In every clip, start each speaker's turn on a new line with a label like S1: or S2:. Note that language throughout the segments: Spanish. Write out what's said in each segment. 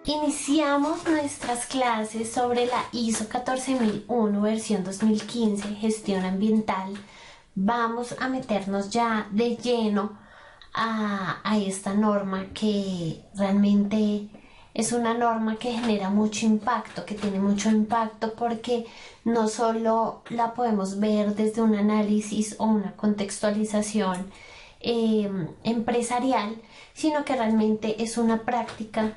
S1: Iniciamos nuestras clases sobre la ISO 14001 versión 2015, gestión ambiental. Vamos a meternos ya de lleno a esta norma, que realmente es una norma que genera mucho impacto, que tiene mucho impacto porque no solo la podemos ver desde un análisis o una contextualización empresarial, sino que realmente es una práctica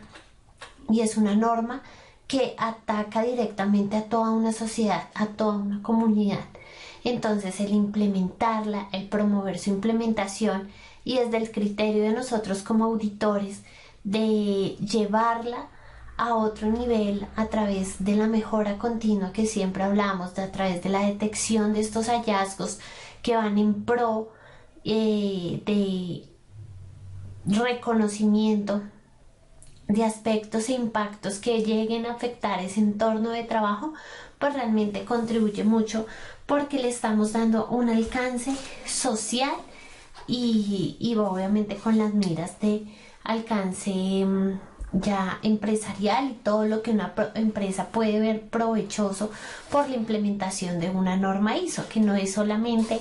S1: y es una norma que ataca directamente a toda una sociedad, a toda una comunidad. Entonces, el implementarla, el promover su implementación, y desde el criterio de nosotros como auditores de llevarla a otro nivel a través de la mejora continua que siempre hablamos, a través de la detección de estos hallazgos que van en pro de reconocimiento de aspectos e impactos que lleguen a afectar ese entorno de trabajo, pues realmente contribuye mucho porque le estamos dando un alcance social y obviamente con las miras de alcance ya empresarial y todo lo que una empresa puede ver provechoso por la implementación de una norma ISO, que no es solamente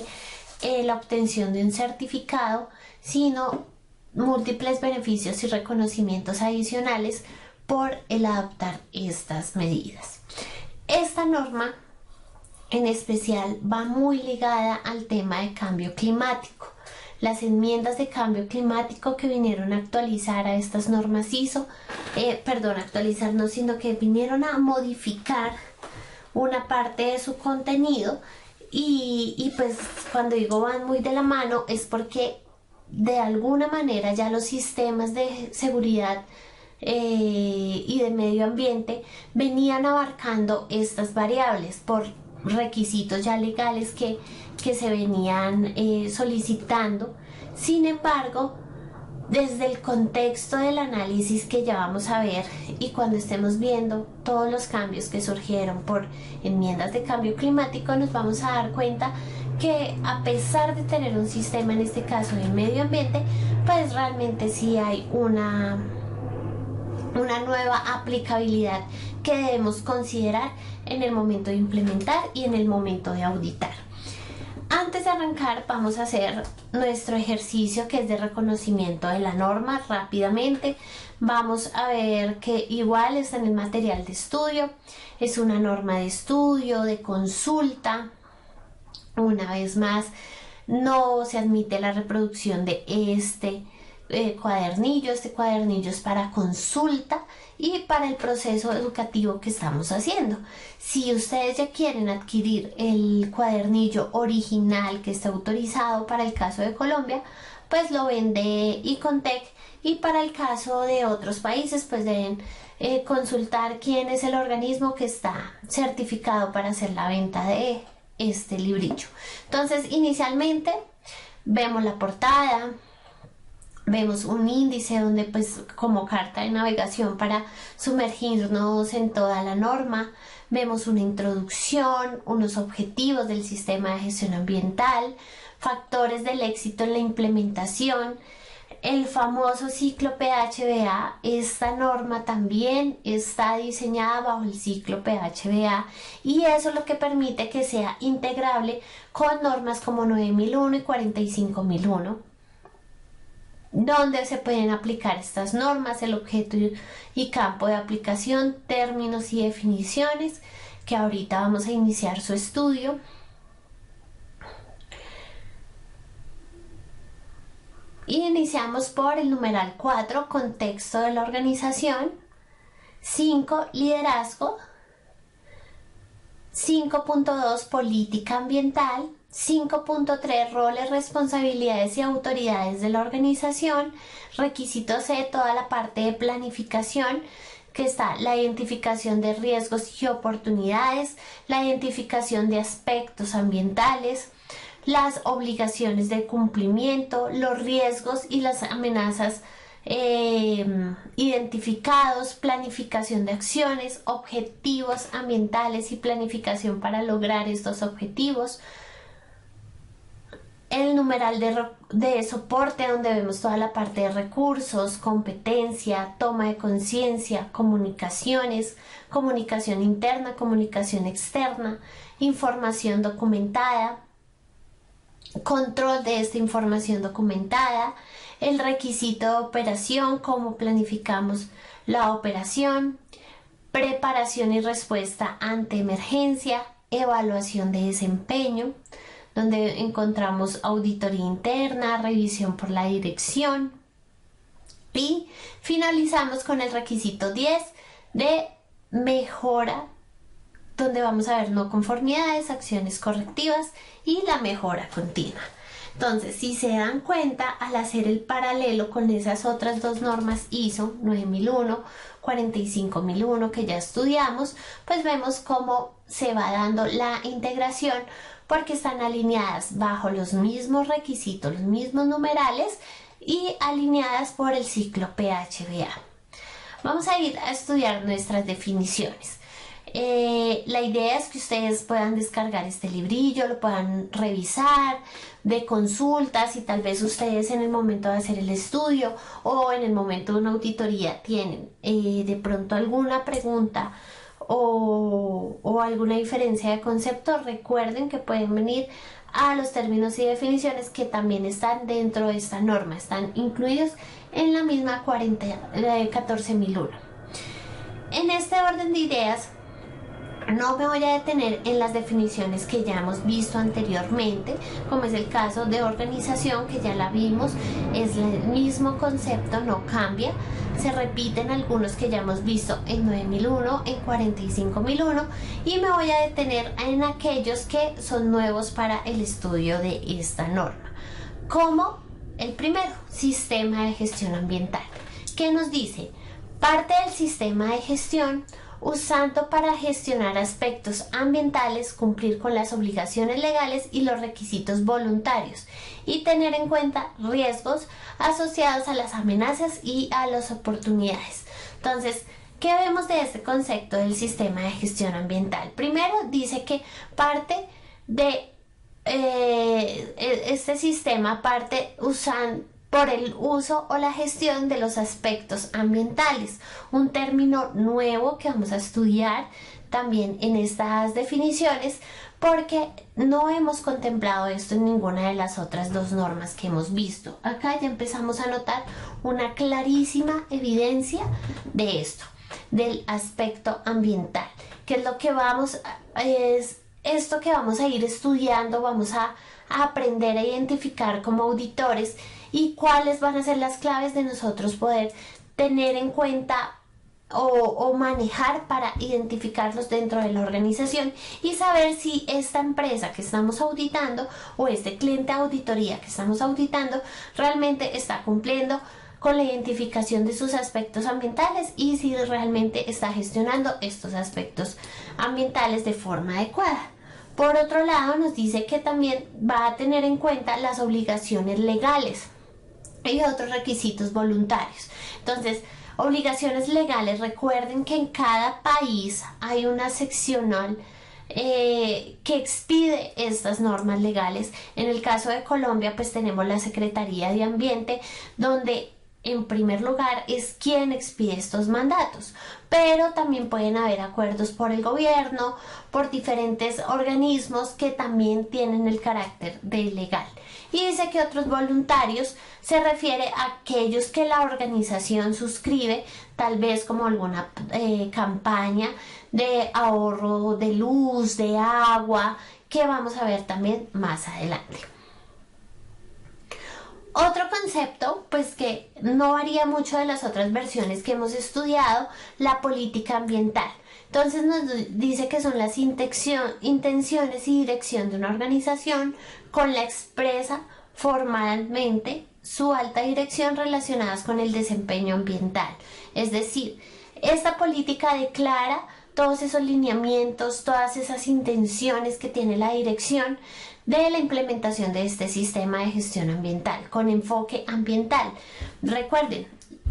S1: la obtención de un certificado, sino múltiples beneficios y reconocimientos adicionales por el adoptar estas medidas. Esta norma en especial va muy ligada al tema de cambio climático. Las enmiendas de cambio climático que vinieron a actualizar a estas normas ISO, actualizar no, sino que vinieron a modificar una parte de su contenido y pues cuando digo van muy de la mano es porque de alguna manera ya los sistemas de seguridad y de medio ambiente venían abarcando estas variables por requisitos ya legales que se venían solicitando. Sin embargo, desde el contexto del análisis que ya vamos a ver y cuando estemos viendo todos los cambios que surgieron por enmiendas de cambio climático, nos vamos a dar cuenta que a pesar de tener un sistema, en este caso de medio ambiente, pues realmente sí hay una nueva aplicabilidad que debemos considerar en el momento de implementar y en el momento de auditar. Antes de arrancar vamos a hacer nuestro ejercicio, que es de reconocimiento de la norma. Rápidamente vamos a ver que igual está en el material de estudio, es una norma de estudio, de consulta. Una vez más, no se admite la reproducción de este cuadernillo. Este cuadernillo es para consulta y para el proceso educativo que estamos haciendo. Si ustedes ya quieren adquirir el cuadernillo original que está autorizado para el caso de Colombia, pues lo vende Icontec, y para el caso de otros países pues deben consultar quién es el organismo que está certificado para hacer la venta de este librillo. Entonces, inicialmente vemos la portada, vemos un índice donde pues como carta de navegación para sumergirnos en toda la norma, vemos una introducción, unos objetivos del sistema de gestión ambiental, factores del éxito en la implementación, el famoso ciclo PHBA. Esta norma también está diseñada bajo el ciclo PHBA y eso es lo que permite que sea integrable con normas como 9001 y 45001, donde se pueden aplicar estas normas, el objeto y campo de aplicación, términos y definiciones, que ahorita vamos a iniciar su estudio. Y iniciamos por el numeral 4, contexto de la organización, 5, liderazgo, 5.2, política ambiental, 5.3, roles, responsabilidades y autoridades de la organización, requisitos C, toda la parte de planificación, que está la identificación de riesgos y oportunidades, la identificación de aspectos ambientales, las obligaciones de cumplimiento, los riesgos y las amenazas identificados, planificación de acciones, objetivos ambientales y planificación para lograr estos objetivos, el numeral de soporte, donde vemos toda la parte de recursos, competencia, toma de conciencia, comunicaciones, comunicación interna, comunicación externa, información documentada, control de esta información documentada, el requisito de operación, cómo planificamos la operación, preparación y respuesta ante emergencia, evaluación de desempeño, donde encontramos auditoría interna, revisión por la dirección, y finalizamos con el requisito 10 de mejora, donde vamos a ver no conformidades, acciones correctivas y la mejora continua. Entonces, si se dan cuenta, al hacer el paralelo con esas otras dos normas ISO 9001, 45001 que ya estudiamos, pues vemos cómo se va dando la integración, porque están alineadas bajo los mismos requisitos, los mismos numerales y alineadas por el ciclo PHBA. Vamos a ir a estudiar nuestras definiciones. La idea es que ustedes puedan descargar este librillo, lo puedan revisar de consultas, y tal vez ustedes en el momento de hacer el estudio o en el momento de una auditoría tienen de pronto alguna pregunta o alguna diferencia de concepto. Recuerden que pueden venir a los términos y definiciones que también están dentro de esta norma, están incluidos en la misma 14001. En este orden de ideas, no me voy a detener en las definiciones que ya hemos visto anteriormente, como es el caso de organización, que ya la vimos, es el mismo concepto, no cambia, se repiten algunos que ya hemos visto en 9001, en 45001, y me voy a detener en aquellos que son nuevos para el estudio de esta norma, como el primero, sistema de gestión ambiental, que nos dice: parte del sistema de gestión usando para gestionar aspectos ambientales, cumplir con las obligaciones legales y los requisitos voluntarios, y tener en cuenta riesgos asociados a las amenazas y a las oportunidades. Entonces, ¿qué vemos de este concepto del sistema de gestión ambiental? Primero, dice que parte de este sistema parte por el uso o la gestión de los aspectos ambientales, un término nuevo que vamos a estudiar también en estas definiciones, porque no hemos contemplado esto en ninguna de las otras dos normas que hemos visto. Acá ya empezamos a notar una clarísima evidencia de esto, del aspecto ambiental, que es lo que esto que vamos a ir estudiando, vamos a aprender a identificar como auditores, y cuáles van a ser las claves de nosotros poder tener en cuenta o manejar para identificarlos dentro de la organización y saber si esta empresa que estamos auditando o este cliente de auditoría que estamos auditando realmente está cumpliendo con la identificación de sus aspectos ambientales y si realmente está gestionando estos aspectos ambientales de forma adecuada. Por otro lado, nos dice que también va a tener en cuenta las obligaciones legales y otros requisitos voluntarios. Entonces, obligaciones legales, recuerden que en cada país hay una seccional que expide estas normas legales. En el caso de Colombia, pues tenemos la Secretaría de Ambiente, donde en primer lugar es quien expide estos mandatos, pero también pueden haber acuerdos por el gobierno, por diferentes organismos que también tienen el carácter de legal. Y dice que otros voluntarios se refiere a aquellos que la organización suscribe, tal vez como alguna campaña de ahorro de luz, de agua, que vamos a ver también más adelante. Otro concepto, pues que no varía mucho de las otras versiones que hemos estudiado, la política ambiental. Entonces nos dice que son las intenciones y dirección de una organización con la expresa formalmente su alta dirección relacionadas con el desempeño ambiental. Es decir, esta política declara todos esos lineamientos, todas esas intenciones que tiene la dirección de la implementación de este sistema de gestión ambiental con enfoque ambiental. Recuerden,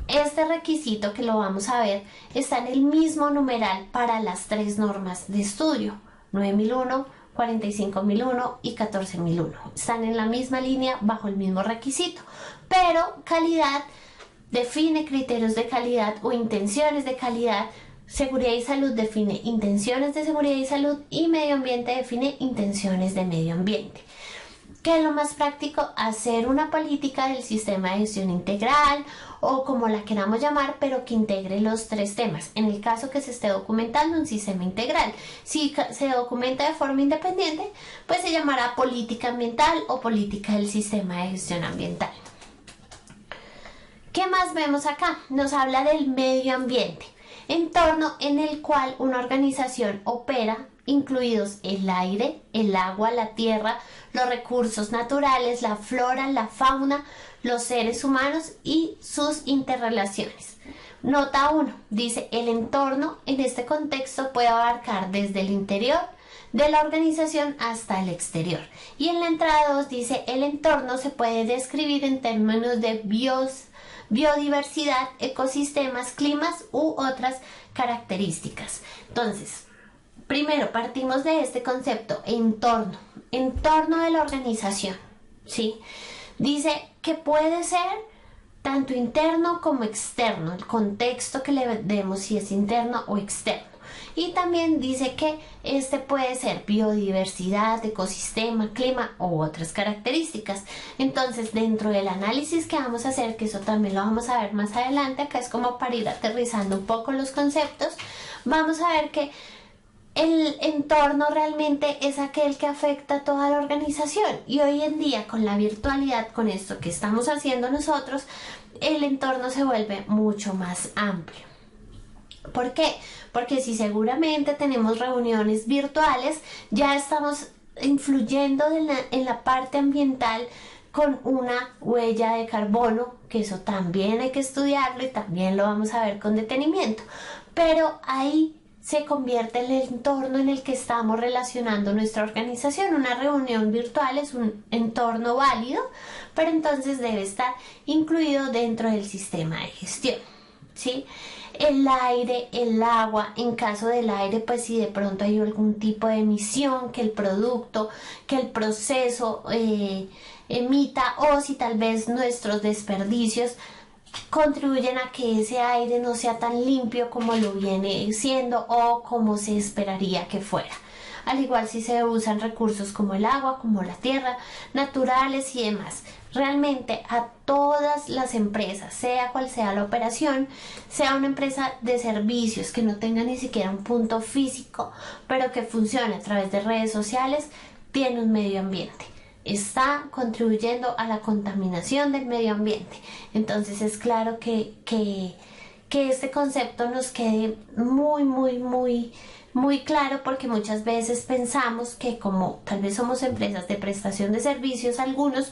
S1: este requisito que lo vamos a ver está en el mismo numeral para las tres normas de estudio, 9001, 45001 y 14001. Están en la misma línea bajo el mismo requisito, pero calidad define criterios de calidad o intenciones de calidad. Seguridad y salud define intenciones de seguridad y salud, y medio ambiente define intenciones de medio ambiente. ¿Qué es lo más práctico? Hacer una política del sistema de gestión integral, o como la queramos llamar, pero que integre los tres temas. En el caso que se esté documentando un sistema integral, si se documenta de forma independiente, pues se llamará política ambiental o política del sistema de gestión ambiental. ¿Qué más vemos acá? Nos habla del medio ambiente, entorno en el cual una organización opera, incluidos el aire, el agua, la tierra, los recursos naturales, la flora, la fauna, los seres humanos y sus interrelaciones. Nota 1. Dice, el entorno en este contexto puede abarcar desde el interior de la organización hasta el exterior. Y en la entrada 2 dice, el entorno se puede describir en términos de biodiversidad, ecosistemas, climas u otras características. Entonces, primero partimos de este concepto, entorno de la organización, ¿sí? Dice que puede ser tanto interno como externo, el contexto que le demos, si es interno o externo. Y también dice que este puede ser biodiversidad, ecosistema, clima u otras características. Entonces, dentro del análisis que vamos a hacer, que eso también lo vamos a ver más adelante, acá es como para ir aterrizando un poco los conceptos, vamos a ver que el entorno realmente es aquel que afecta a toda la organización, y hoy en día con la virtualidad, con esto que estamos haciendo nosotros, el entorno se vuelve mucho más amplio. ¿Por qué? Porque si seguramente tenemos reuniones virtuales, ya estamos influyendo en la parte ambiental con una huella de carbono, que eso también hay que estudiarlo y también lo vamos a ver con detenimiento. Pero ahí se convierte en el entorno en el que estamos relacionando nuestra organización. Una reunión virtual es un entorno válido, pero entonces debe estar incluido dentro del sistema de gestión, ¿sí? El aire, el agua, en caso del aire, pues si de pronto hay algún tipo de emisión que el producto, que el proceso emita, o si tal vez nuestros desperdicios contribuyen a que ese aire no sea tan limpio como lo viene siendo o como se esperaría que fuera. Al igual si se usan recursos como el agua, como la tierra, naturales y demás. Realmente a todas las empresas, sea cual sea la operación, sea una empresa de servicios que no tenga ni siquiera un punto físico, pero que funcione a través de redes sociales, tiene un medio ambiente. Está contribuyendo a la contaminación del medio ambiente. Entonces es claro que este concepto nos quede muy claro, porque muchas veces pensamos que como tal vez somos empresas de prestación de servicios, algunos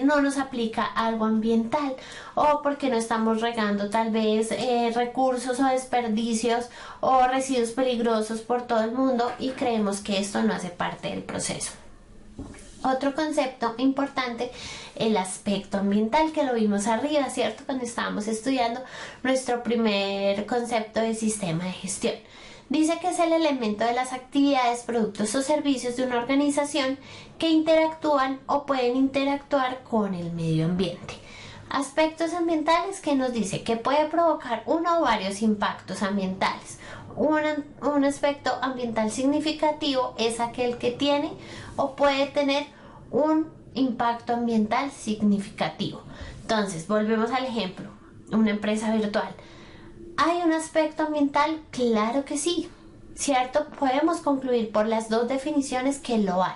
S1: no nos aplica algo ambiental, o porque no estamos regando tal vez recursos o desperdicios o residuos peligrosos por todo el mundo, y creemos que esto no hace parte del proceso. Otro concepto importante, el aspecto ambiental, que lo vimos arriba, ¿cierto? Cuando estábamos estudiando nuestro primer concepto de sistema de gestión. Dice que es el elemento de las actividades, productos o servicios de una organización que interactúan o pueden interactuar con el medio ambiente. Aspectos ambientales, que nos dice que puede provocar uno o varios impactos ambientales. Un aspecto ambiental significativo es aquel que tiene o puede tener un impacto ambiental significativo. Entonces, volvemos al ejemplo, una empresa virtual. ¿Hay un aspecto ambiental? Claro que sí, ¿cierto? Podemos concluir por las dos definiciones que lo hay.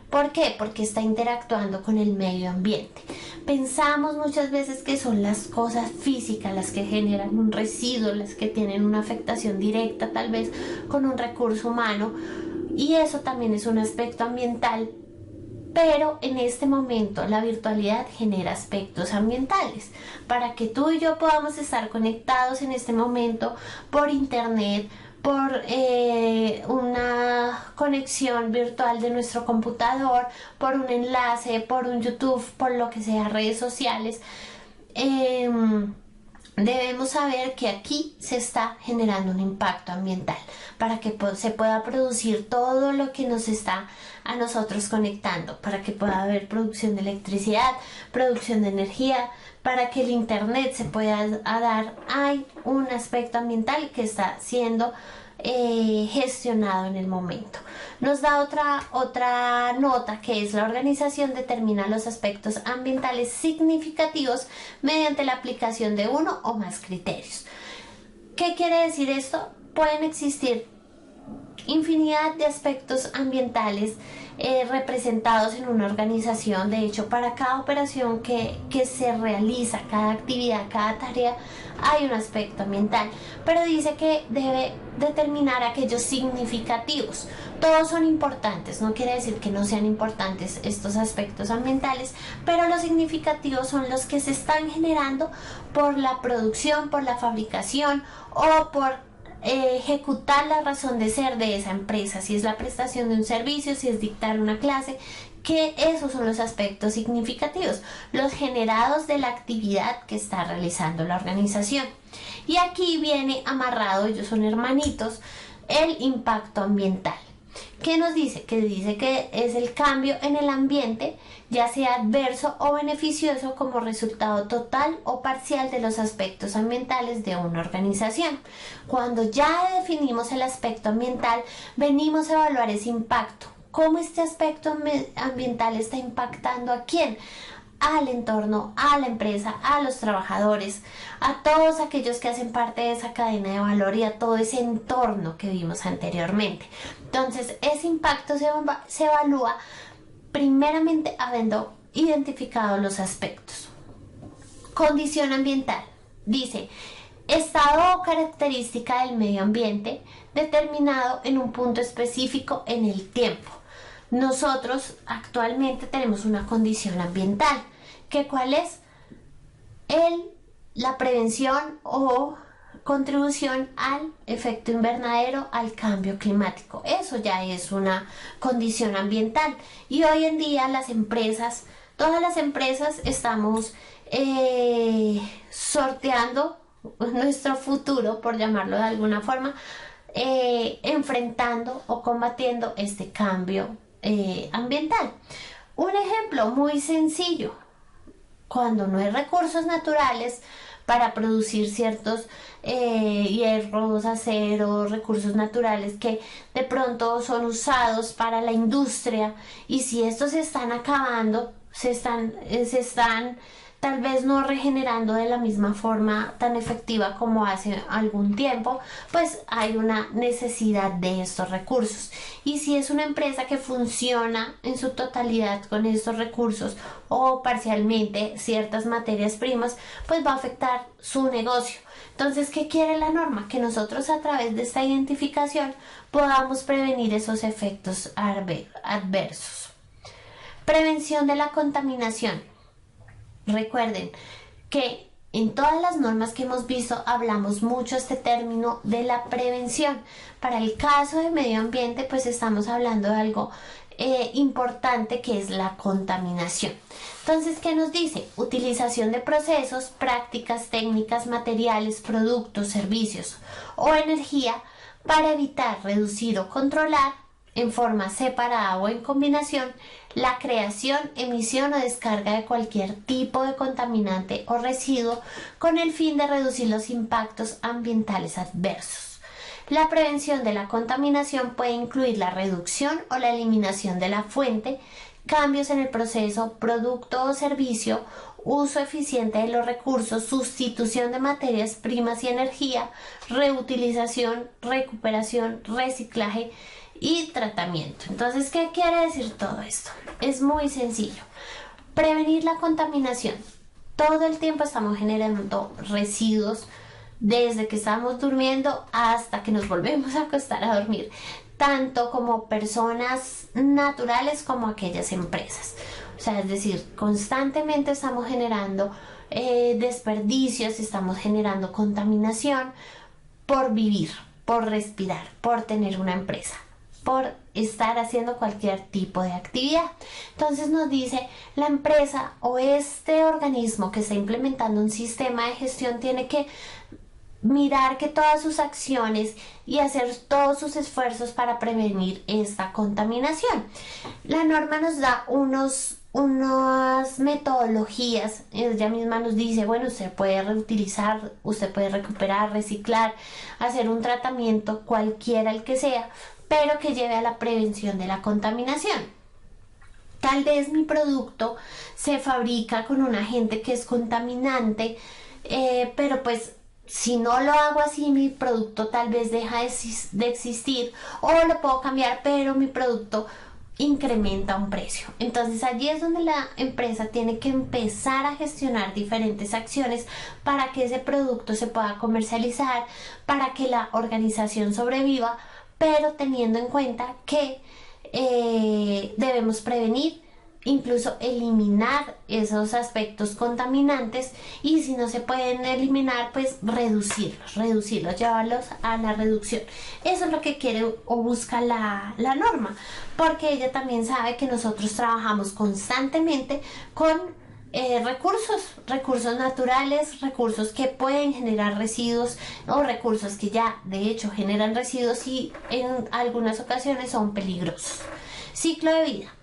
S1: ¿Por qué? Porque está interactuando con el medio ambiente. Pensamos muchas veces que son las cosas físicas las que generan un residuo, las que tienen una afectación directa tal vez con un recurso humano, y eso también es un aspecto ambiental. Pero en este momento la virtualidad genera aspectos ambientales. Para que tú y yo podamos estar conectados en este momento por internet, por una conexión virtual de nuestro computador, por un enlace, por un YouTube, por lo que sea, redes sociales, debemos saber que aquí se está generando un impacto ambiental para que se pueda producir todo lo que nos está a nosotros conectando, para que pueda haber producción de electricidad, producción de energía, para que el internet se pueda dar. Hay un aspecto ambiental que está siendo gestionado en el momento. Nos da otra nota, que es: la organización determina los aspectos ambientales significativos mediante la aplicación de uno o más criterios. ¿Qué quiere decir esto? Pueden existir infinidad de aspectos ambientales representados en una organización. De hecho, para cada operación que se realiza, cada actividad, cada tarea, hay un aspecto ambiental, pero dice que debe determinar aquellos significativos. Todos son importantes, no quiere decir que no sean importantes estos aspectos ambientales, pero los significativos son los que se están generando por la producción, por la fabricación o por ejecutar la razón de ser de esa empresa, si es la prestación de un servicio, si es dictar una clase, que esos son los aspectos significativos, los generados de la actividad que está realizando la organización. Y aquí viene amarrado, ellos son hermanitos, el impacto ambiental. ¿Qué nos dice? Que dice que es el cambio en el ambiente, ya sea adverso o beneficioso, como resultado total o parcial de los aspectos ambientales de una organización. Cuando ya definimos el aspecto ambiental, venimos a evaluar ese impacto. ¿Cómo este aspecto ambiental está impactando a quién? Al entorno, a la empresa, a los trabajadores, a todos aquellos que hacen parte de esa cadena de valor y a todo ese entorno que vimos anteriormente. Entonces, ese impacto se evalúa primeramente habiendo identificado los aspectos. Condición ambiental. Dice: estado o característica del medio ambiente determinado en un punto específico en el tiempo. Nosotros actualmente tenemos una condición ambiental, que ¿cuál es? La prevención o contribución al efecto invernadero, al cambio climático. Eso ya es una condición ambiental. Y hoy en día las empresas, todas las empresas, estamos sorteando nuestro futuro, por llamarlo de alguna forma, enfrentando o combatiendo este cambio ambiental. Un ejemplo muy sencillo: cuando no hay recursos naturales para producir ciertos hierros, acero, recursos naturales que de pronto son usados para la industria, y si estos se están acabando, se están tal vez no regenerando de la misma forma tan efectiva como hace algún tiempo, pues hay una necesidad de estos recursos. Y si es una empresa que funciona en su totalidad con estos recursos o parcialmente ciertas materias primas, pues va a afectar su negocio. Entonces, ¿qué quiere la norma? Que nosotros, a través de esta identificación, podamos prevenir esos efectos adversos. Prevención de la contaminación. Recuerden que en todas las normas que hemos visto hablamos mucho este término de la prevención. Para el caso de medio ambiente, pues estamos hablando de algo importante, que es la contaminación. Entonces, ¿qué nos dice? Utilización de procesos, prácticas, técnicas, materiales, productos, servicios o energía para evitar, reducir o controlar, en forma separada o en combinación, la creación, emisión o descarga de cualquier tipo de contaminante o residuo, con el fin de reducir los impactos ambientales adversos. La prevención de la contaminación puede incluir la reducción o la eliminación de la fuente, cambios en el proceso, producto o servicio, uso eficiente de los recursos, sustitución de materias primas y energía, reutilización, recuperación, reciclaje y tratamiento. Entonces, ¿qué quiere decir todo esto? Es muy sencillo. Prevenir la contaminación. Todo el tiempo estamos generando residuos, desde que estamos durmiendo hasta que nos volvemos a acostar a dormir, tanto como personas naturales como aquellas empresas. O sea, es decir, constantemente estamos generando desperdicios, estamos generando contaminación por vivir, por respirar, por tener una empresa. por estar haciendo cualquier tipo de actividad. Entonces nos dice, la empresa o este organismo que está implementando un sistema de gestión tiene que mirar que todas sus acciones y hacer todos sus esfuerzos para prevenir esta contaminación. La norma nos da unas metodologías. Ella misma nos dice, bueno, usted puede reutilizar, usted puede recuperar, reciclar, hacer un tratamiento cualquiera el que sea, pero que lleve a la prevención de la contaminación. Tal vez mi producto se fabrica con un agente que es contaminante, pero pues si no lo hago así, mi producto tal vez deja de existir, o lo puedo cambiar, pero mi producto incrementa un precio. Entonces allí es donde la empresa tiene que empezar a gestionar diferentes acciones para que ese producto se pueda comercializar, para que la organización sobreviva, pero teniendo en cuenta que debemos prevenir, incluso eliminar esos aspectos contaminantes, y si no se pueden eliminar, pues reducirlos, llevarlos a la reducción. Eso es lo que quiere o busca la norma, porque ella también sabe que nosotros trabajamos constantemente con recursos naturales, recursos que pueden generar residuos o recursos que ya de hecho generan residuos y en algunas ocasiones son peligrosos. Ciclo de vida.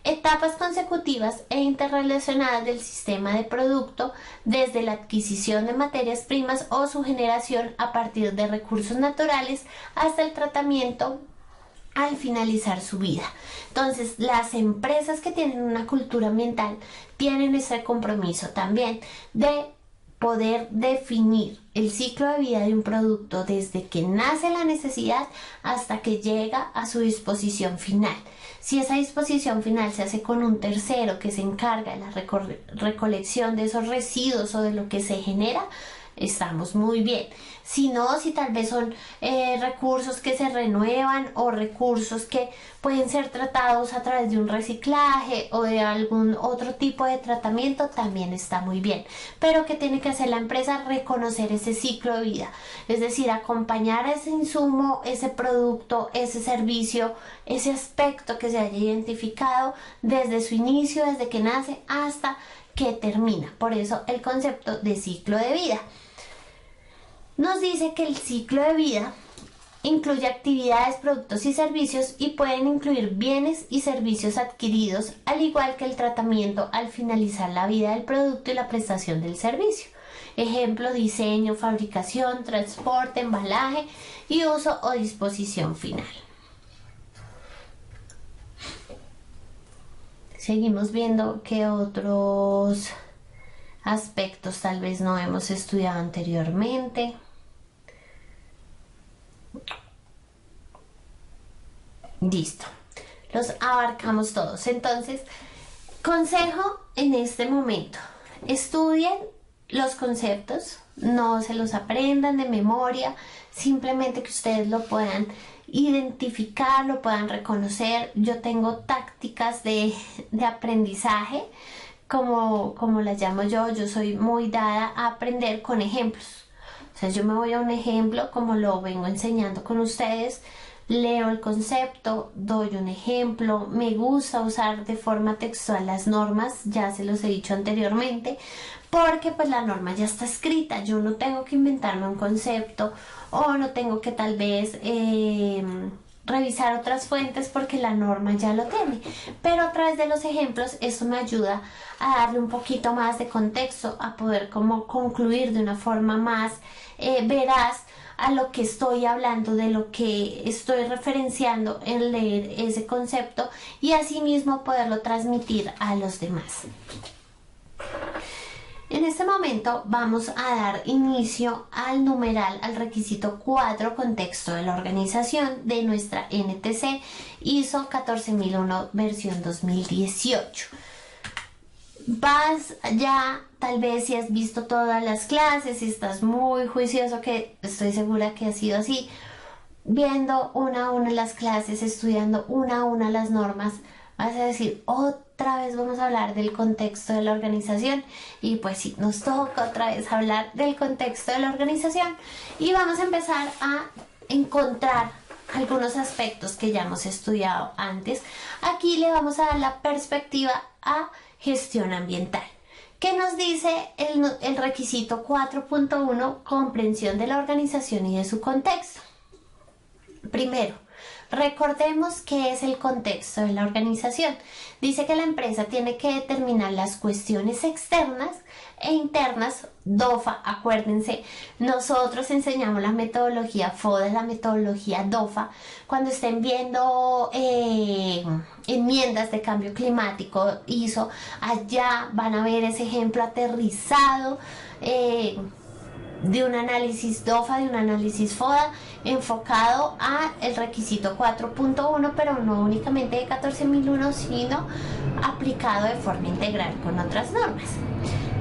S1: Etapas consecutivas e interrelacionadas del sistema de producto, desde la adquisición de materias primas o su generación a partir de recursos naturales hasta el tratamiento al finalizar su vida. Entonces, las empresas que tienen una cultura ambiental tienen ese compromiso también de poder definir el ciclo de vida de un producto desde que nace la necesidad hasta que llega a su disposición final. Si esa disposición final se hace con un tercero que se encarga de la recolección de esos residuos o de lo que se genera, estamos muy bien. Si no, si tal vez son recursos que se renuevan o recursos que pueden ser tratados a través de un reciclaje o de algún otro tipo de tratamiento, también está muy bien. Pero ¿qué tiene que hacer la empresa? Reconocer ese ciclo de vida, es decir, acompañar a ese insumo, ese producto, ese servicio, ese aspecto que se haya identificado desde su inicio, desde que nace hasta que termina. Por eso el concepto de ciclo de vida. Nos dice que el ciclo de vida incluye actividades, productos y servicios, y pueden incluir bienes y servicios adquiridos, al igual que el tratamiento al finalizar la vida del producto y la prestación del servicio. Ejemplo: diseño, fabricación, transporte, embalaje y uso o disposición final. Seguimos viendo qué otros aspectos tal vez no hemos estudiado anteriormente. Listo, los abarcamos todos. Entonces, consejo en este momento: estudien los conceptos, no se los aprendan de memoria, simplemente que ustedes lo puedan identificar, lo puedan reconocer. Yo tengo tácticas de aprendizaje, como las llamo yo soy muy dada a aprender con ejemplos. O sea, yo me voy a un ejemplo, como lo vengo enseñando con ustedes, leo el concepto, doy un ejemplo. Me gusta usar de forma textual las normas, ya se los he dicho anteriormente, porque pues la norma ya está escrita. Yo no tengo que inventarme un concepto, o no tengo que tal vez revisar otras fuentes, porque la norma ya lo tiene. Pero a través de los ejemplos esto me ayuda a darle un poquito más de contexto, a poder como concluir de una forma más veraz a lo que estoy hablando, de lo que estoy referenciando en leer ese concepto, y asimismo poderlo transmitir a los demás. En este momento vamos a dar inicio al numeral, al requisito 4, contexto de la organización, de nuestra NTC ISO 14001 versión 2018. Vas ya, tal vez si has visto todas las clases, si estás muy juicioso, que estoy segura que ha sido así, viendo una a una las clases, estudiando una a una las normas, vas a decir: otra vez vamos a hablar del contexto de la organización. Y pues sí, nos toca otra vez hablar del contexto de la organización, y vamos a empezar a encontrar algunos aspectos que ya hemos estudiado antes. Aquí le vamos a dar la perspectiva a gestión ambiental. ¿Qué nos dice el requisito 4.1? Comprensión de la organización y de su contexto. Primero, recordemos qué es el contexto de la organización. Dice que la empresa tiene que determinar las cuestiones externas e internas. DOFA, acuérdense, nosotros enseñamos la metodología FODA, la metodología DOFA. Cuando estén viendo enmiendas de cambio climático, ISO, allá van a ver ese ejemplo aterrizado de un análisis DOFA, de un análisis FODA, enfocado a el requisito 4.1, pero no únicamente de 14001, sino aplicado de forma integral con otras normas.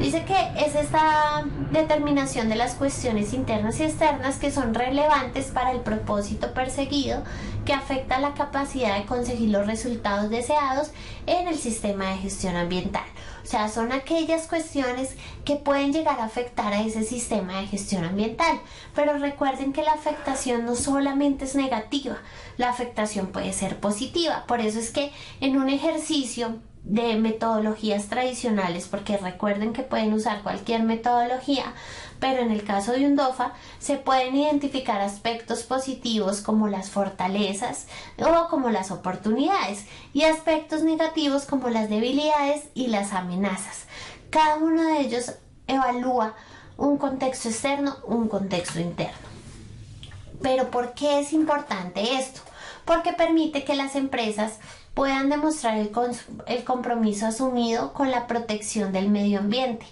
S1: Dice que es esta determinación de las cuestiones internas y externas que son relevantes para el propósito perseguido, que afecta la capacidad de conseguir los resultados deseados en el sistema de gestión ambiental. O sea, son aquellas cuestiones que pueden llegar a afectar a ese sistema de gestión ambiental. Pero recuerden que la afectación no solamente es negativa, la afectación puede ser positiva. Por eso es que en un ejercicio de metodologías tradicionales, porque recuerden que pueden usar cualquier metodología, pero en el caso de un DOFA se pueden identificar aspectos positivos como las fortalezas o como las oportunidades, y aspectos negativos como las debilidades y las amenazas. Cada uno de ellos evalúa un contexto externo, un contexto interno. Pero ¿por qué es importante esto? Porque permite que las empresas puedan demostrar el compromiso asumido con la protección del medio ambiente.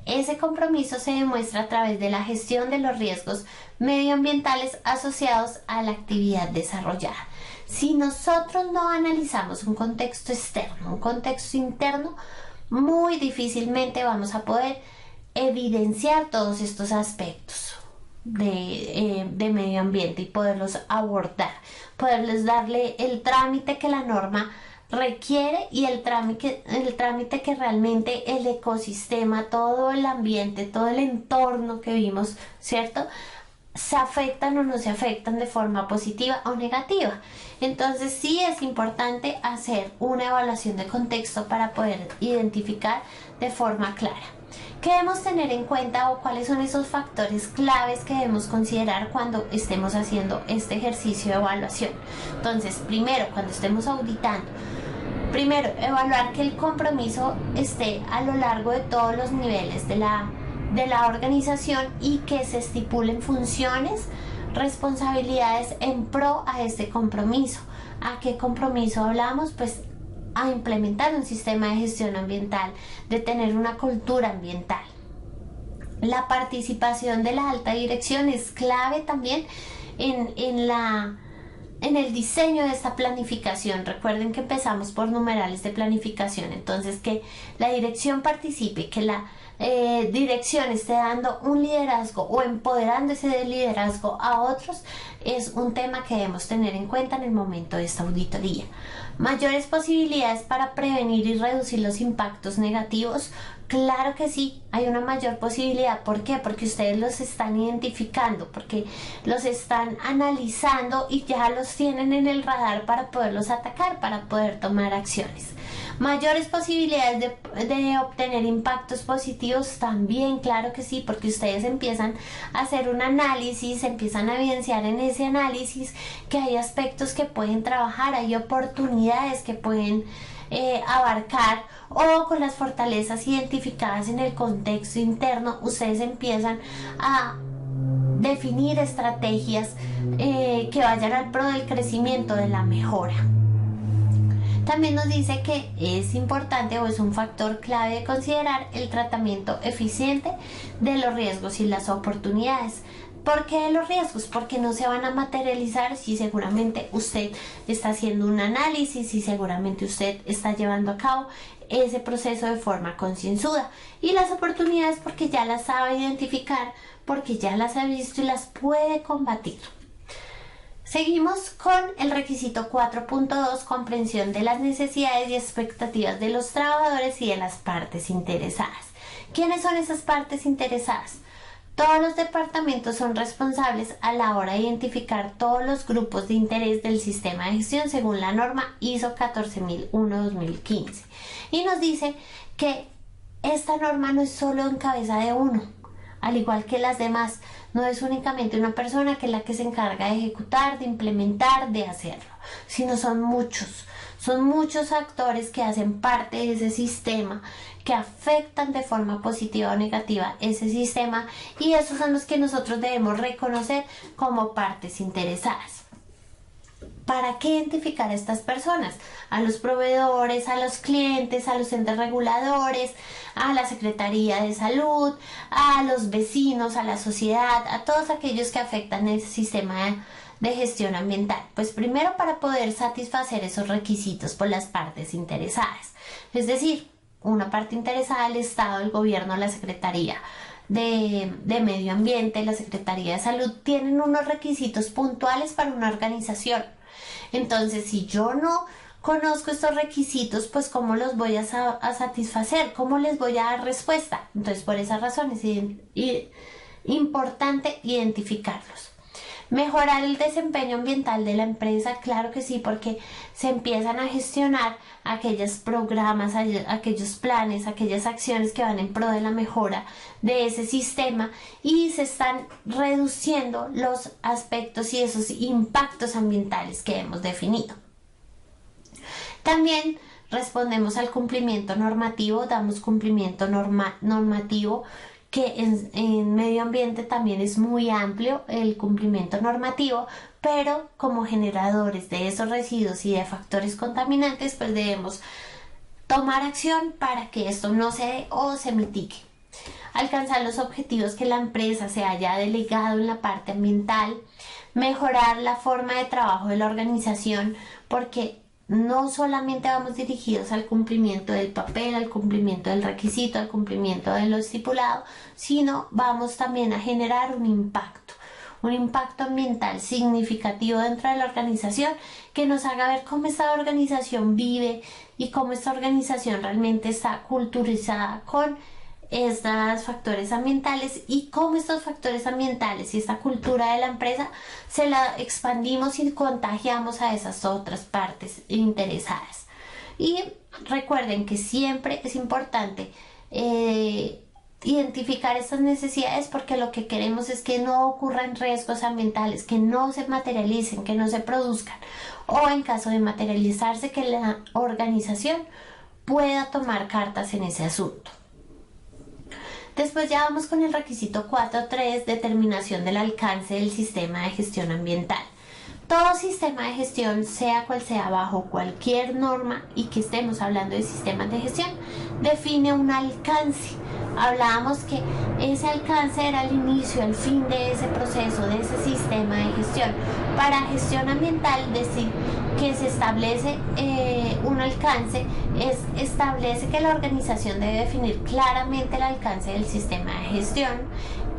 S1: Ese compromiso se demuestra a través de la gestión de los riesgos medioambientales asociados a la actividad desarrollada. Si nosotros no analizamos un contexto externo, un contexto interno, muy difícilmente vamos a poder evidenciar todos estos aspectos de medio ambiente y poderlos abordar, poderles darle el trámite que la norma requiere y el trámite que realmente el ecosistema, todo el ambiente, todo el entorno que vimos, ¿cierto?, se afectan o no se afectan de forma positiva o negativa. Entonces sí es importante hacer una evaluación de contexto para poder identificar de forma clara. ¿Qué debemos tener en cuenta o cuáles son esos factores claves que debemos considerar cuando estemos haciendo este ejercicio de evaluación? Entonces, primero, cuando estemos auditando, primero, evaluar que el compromiso esté a lo largo de todos los niveles de la organización y que se estipulen funciones, responsabilidades en pro a este compromiso. ¿A qué compromiso hablamos? Pues a implementar un sistema de gestión ambiental, de tener una cultura ambiental. La participación de la alta dirección es clave también en el diseño de esta planificación. Recuerden que empezamos por numerales de planificación, entonces que la dirección participe, que la dirección esté dando un liderazgo o empoderando ese liderazgo a otros, es un tema que debemos tener en cuenta en el momento de esta auditoría. Mayores posibilidades para prevenir y reducir los impactos negativos. Claro que sí, hay una mayor posibilidad. ¿Por qué? Porque ustedes los están identificando, porque los están analizando y ya los tienen en el radar para poderlos atacar, para poder tomar acciones. Mayores posibilidades de obtener impactos positivos también, claro que sí, porque ustedes empiezan a hacer un análisis, empiezan a evidenciar en ese análisis que hay aspectos que pueden trabajar, hay oportunidades que pueden abarcar, o con las fortalezas identificadas en el contexto interno, ustedes empiezan a definir estrategias que vayan al pro del crecimiento, de la mejora. También nos dice que es importante o es un factor clave de considerar el tratamiento eficiente de los riesgos y las oportunidades. ¿Por qué los riesgos? Porque no se van a materializar si seguramente usted está haciendo un análisis y seguramente usted está llevando a cabo ese proceso de forma concienzuda. Y las oportunidades porque ya las sabe identificar, porque ya las ha visto y las puede combatir. Seguimos con el requisito 4.2, comprensión de las necesidades y expectativas de los trabajadores y de las partes interesadas. ¿Quiénes son esas partes interesadas? Todos los departamentos son responsables a la hora de identificar todos los grupos de interés del sistema de gestión según la norma ISO 14001-2015. Y nos dice que esta norma no es solo en cabeza de uno, al igual que las demás. No es únicamente una persona que es la que se encarga de ejecutar, de implementar, de hacerlo, sino son muchos actores que hacen parte de ese sistema, que afectan de forma positiva o negativa ese sistema, y esos son los que nosotros debemos reconocer como partes interesadas. ¿Para qué identificar a estas personas? A los proveedores, a los clientes, a los entes reguladores, a la Secretaría de Salud, a los vecinos, a la sociedad, a todos aquellos que afectan ese sistema de gestión ambiental. Pues primero, para poder satisfacer esos requisitos por las partes interesadas. Es decir, una parte interesada, el Estado, el gobierno, la Secretaría de Medio Ambiente, la Secretaría de Salud, tienen unos requisitos puntuales para una organización. Entonces, si yo no conozco estos requisitos, pues ¿cómo los voy a satisfacer? ¿Cómo les voy a dar respuesta? Entonces, por esa razón es importante identificarlos. Mejorar el desempeño ambiental de la empresa, claro que sí, porque se empiezan a gestionar aquellos programas, aquellos planes, aquellas acciones que van en pro de la mejora de ese sistema, y se están reduciendo los aspectos y esos impactos ambientales que hemos definido. También respondemos al cumplimiento normativo, damos cumplimiento normativo, que en medio ambiente también es muy amplio el cumplimiento normativo, pero como generadores de esos residuos y de factores contaminantes, pues debemos tomar acción para que esto no se dé o se mitigue. Alcanzar los objetivos que la empresa se haya delegado en la parte ambiental, mejorar la forma de trabajo de la organización, porque no solamente vamos dirigidos al cumplimiento del papel, al cumplimiento del requisito, al cumplimiento de lo estipulado, sino vamos también a generar un impacto ambiental significativo dentro de la organización, que nos haga ver cómo esta organización vive y cómo esta organización realmente está culturizada con estos factores ambientales, y cómo estos factores ambientales y esta cultura de la empresa se la expandimos y contagiamos a esas otras partes interesadas. Y recuerden que siempre es importante identificar estas necesidades, porque lo que queremos es que no ocurran riesgos ambientales, que no se materialicen, que no se produzcan, o en caso de materializarse, que la organización pueda tomar cartas en ese asunto. Después ya vamos con el requisito 4.3, determinación del alcance del sistema de gestión ambiental. Todo sistema de gestión, sea cual sea, bajo cualquier norma, y que estemos hablando de sistemas de gestión, define un alcance. Hablábamos que ese alcance era el inicio, el fin de ese proceso, de ese sistema de gestión. Para gestión ambiental, decir que se establece un alcance, establece que la organización debe definir claramente el alcance del sistema de gestión.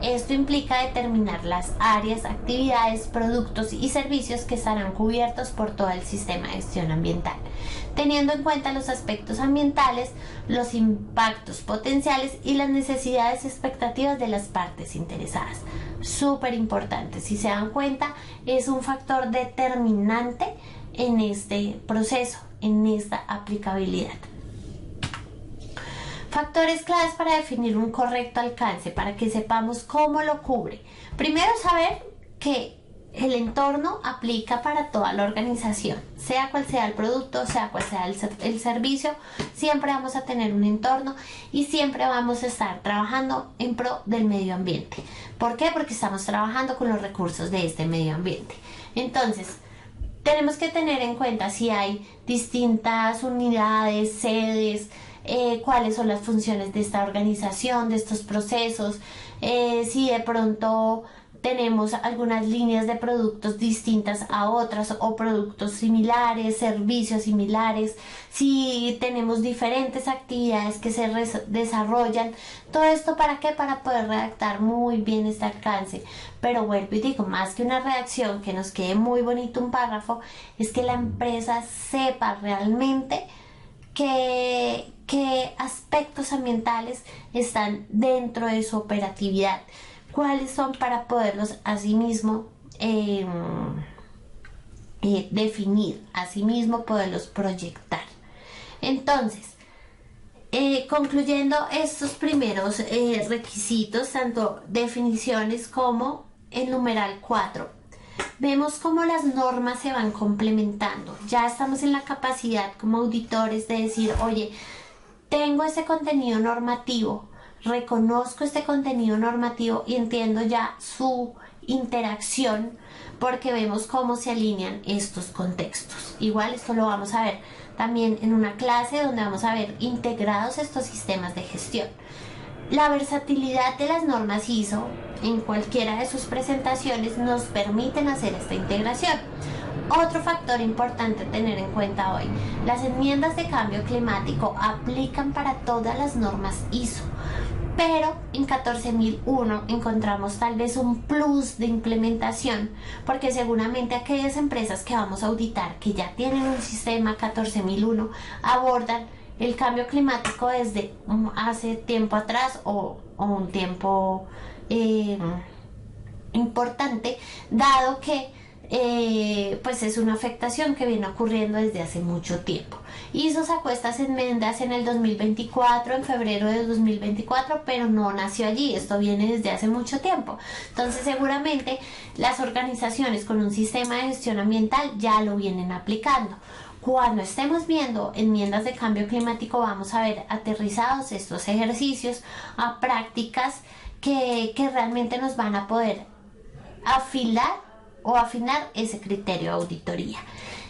S1: Esto implica determinar las áreas, actividades, productos y servicios que estarán cubiertos por todo el sistema de gestión ambiental, teniendo en cuenta los aspectos ambientales, los impactos potenciales y las necesidades y expectativas de las partes interesadas. Súper importante, si se dan cuenta, es un factor determinante en este proceso, en esta aplicabilidad. Factores claves para definir un correcto alcance, para que sepamos cómo lo cubre. Primero, saber que el entorno aplica para toda la organización, sea cual sea el producto, sea cual sea el servicio, siempre vamos a tener un entorno y siempre vamos a estar trabajando en pro del medio ambiente. ¿Por qué? Porque estamos trabajando con los recursos de este medio ambiente. Entonces, tenemos que tener en cuenta si hay distintas unidades, sedes, cuáles son las funciones de esta organización, de estos procesos, si de pronto tenemos algunas líneas de productos distintas a otras o productos similares, servicios similares, si tenemos diferentes actividades que se desarrollan. Todo esto, ¿para qué? Para poder redactar muy bien este alcance. Pero vuelvo y digo, más que una redacción que nos quede muy bonito un párrafo, es que la empresa sepa realmente qué aspectos ambientales están dentro de su operatividad. cuáles son para poderlos asimismo definir, asimismo poderlos proyectar. Entonces, concluyendo estos primeros requisitos, tanto definiciones como el numeral 4, vemos cómo las normas se van complementando. Ya estamos en la capacidad como auditores de decir, oye, tengo este contenido normativo, reconozco este contenido normativo y entiendo ya su interacción, porque vemos cómo se alinean estos contextos. Igual esto lo vamos a ver también en una clase donde vamos a ver integrados estos sistemas de gestión. La versatilidad de las normas ISO en cualquiera de sus presentaciones nos permiten hacer esta integración. Otro factor importante a tener en cuenta hoy: las enmiendas de cambio climático aplican para todas las normas ISO, pero en 14001 encontramos tal vez un plus de implementación, porque seguramente aquellas empresas que vamos a auditar que ya tienen un sistema 14001 abordan el cambio climático desde hace tiempo atrás o un tiempo importante, dado que pues es una afectación que viene ocurriendo desde hace mucho tiempo. ISO sacó estas enmiendas en el 2024, en febrero de 2024, pero no nació allí, esto viene desde hace mucho tiempo. Entonces seguramente las organizaciones con un sistema de gestión ambiental ya lo vienen aplicando. Cuando estemos viendo enmiendas de cambio climático, vamos a ver aterrizados estos ejercicios a prácticas que realmente nos van a poder afinar ese criterio de auditoría.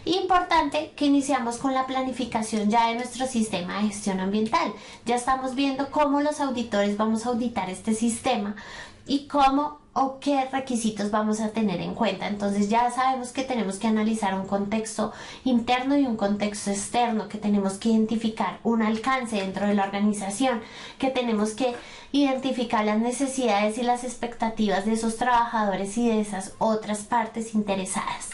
S1: Importante que iniciamos con la planificación ya de nuestro sistema de gestión ambiental. Ya estamos viendo cómo los auditores vamos a auditar este sistema y cómo o qué requisitos vamos a tener en cuenta. Entonces ya sabemos que tenemos que analizar un contexto interno y un contexto externo, que tenemos que identificar un alcance dentro de la organización, que tenemos que identificar las necesidades y las expectativas de esos trabajadores y de esas otras partes interesadas.